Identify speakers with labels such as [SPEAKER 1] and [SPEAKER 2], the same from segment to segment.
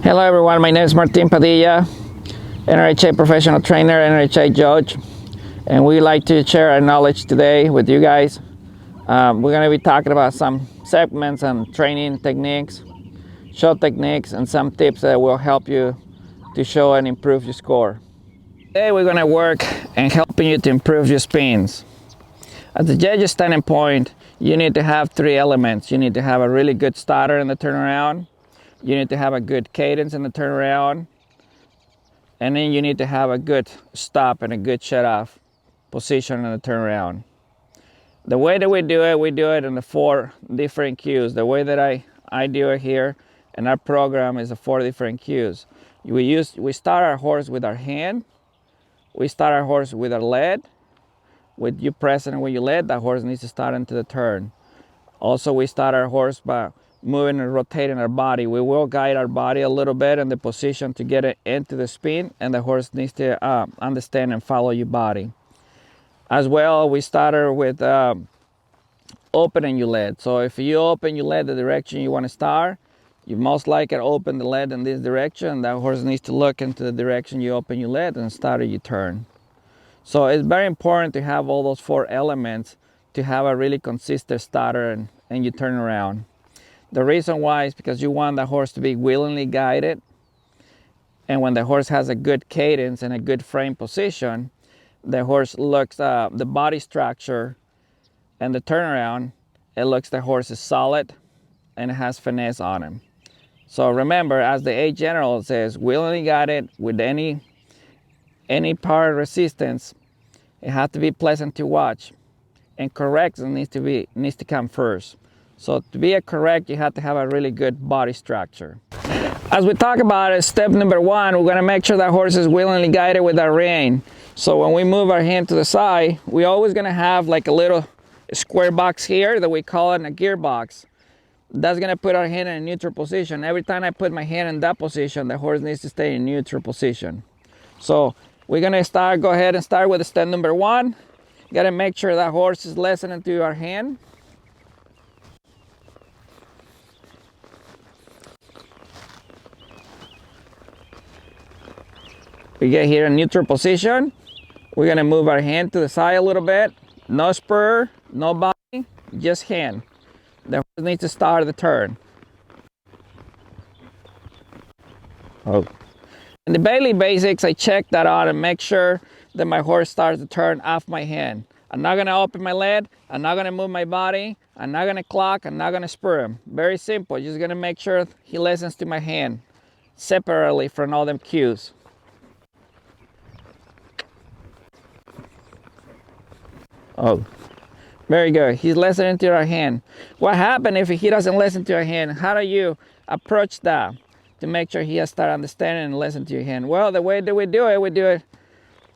[SPEAKER 1] Hello everyone, my name is Padilla, NRHA professional trainer, NRHA judge, and we like to share our knowledge today with you guys. We're going to be talking about some segments and training techniques, shot techniques, and some tips that will help you to show and improve your score. Today we're going to work and helping you to improve your spins. At the judge's standing point, you need to have three elements. You need to have a really good starter in the turnaround. You need to have a good cadence in the turnaround, and then you need to have a good stop and a good shut-off position in the turnaround. The way that we do it in the 4 different cues. The way that I do it here in our program is the 4 different cues. We start our horse with our hand. We start our horse with our lead. With you pressing and when you lead, that horse needs to start into the turn. Also, we start our horse by moving and rotating our body. We will guide our body a little bit in the position to get it into the spin, and the horse needs to understand and follow your body. As well, we started with opening your lead. So if you open your lead the direction you want to start, you most likely open the lead in this direction. That horse needs to look into the direction you open your lead and start your turn. So it's very important to have all those 4 elements to have a really consistent starter and you turn around. The reason why is because you want the horse to be willingly guided, and when the horse has a good cadence and a good frame position, the horse looks, the body structure and the turnaround, it looks the horse is solid and it has finesse on him. So remember, as the A general says, willingly guided with any power resistance, it has to be pleasant to watch, and correct needs to come first. So to be a correct, you have to have a really good body structure. As we talk about it, step number 1, we're going to make sure that horse is willingly guided with our rein. So when we move our hand to the side, we're always going to have like a little square box here that we call it a gearbox. That's going to put our hand in a neutral position. Every time I put my hand in that position, the horse needs to stay in neutral position. So we're going to go ahead and start with step number 1. You got to make sure that horse is listening to our hand. We get here in neutral position. We're gonna move our hand to the side a little bit. No spur, no body, just hand. The horse needs to start the turn. Oh. In the Bailey basics, I check that out and make sure that my horse starts the turn off my hand. I'm not gonna open my lead, I'm not gonna move my body, I'm not gonna clock, I'm not gonna spur him. Very simple, just gonna make sure he listens to my hand separately from all them cues. Oh, very good. He's listening to our hand. What happens if he doesn't listen to our hand? How do you approach that to make sure he has start understanding and listen to your hand? Well, the way that we do it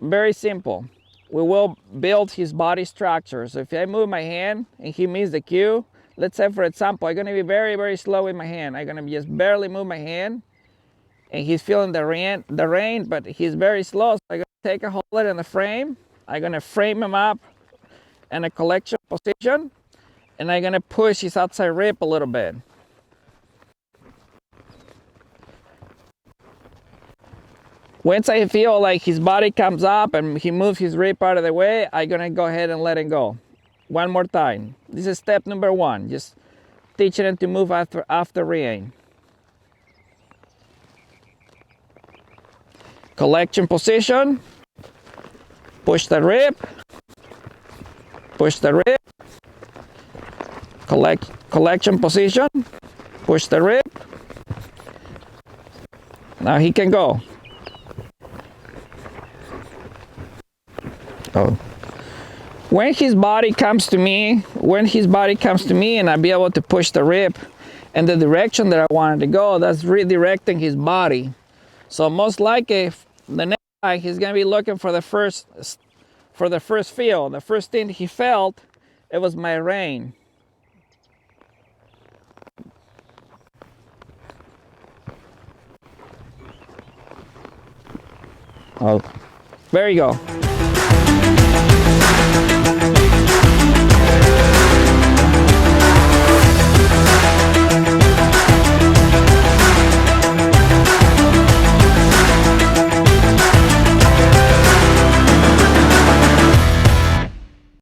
[SPEAKER 1] very simple. We will build his body structure. So if I move my hand and he misses the cue, let's say for example, I'm going to be very, very slow with my hand. I'm going to just barely move my hand, and he's feeling the rein, but he's very slow. So I'm going to take a hold in the frame. I'm going to frame him up in a collection position, and I'm gonna push his outside rib a little bit. Once I feel like his body comes up and he moves his rib out of the way, I'm gonna go ahead and let him go. One more time. This is step number 1, just teaching him to move after rein. Collection position, push the rib, push the rib, collection position, push the rib. Now he can go. Oh. When his body comes to me and I be able to push the rib in the direction that I wanted to go, that's redirecting his body. So most likely the next guy, he's gonna be looking for the first feel. The first thing he felt, it was my rein. Oh, there you go.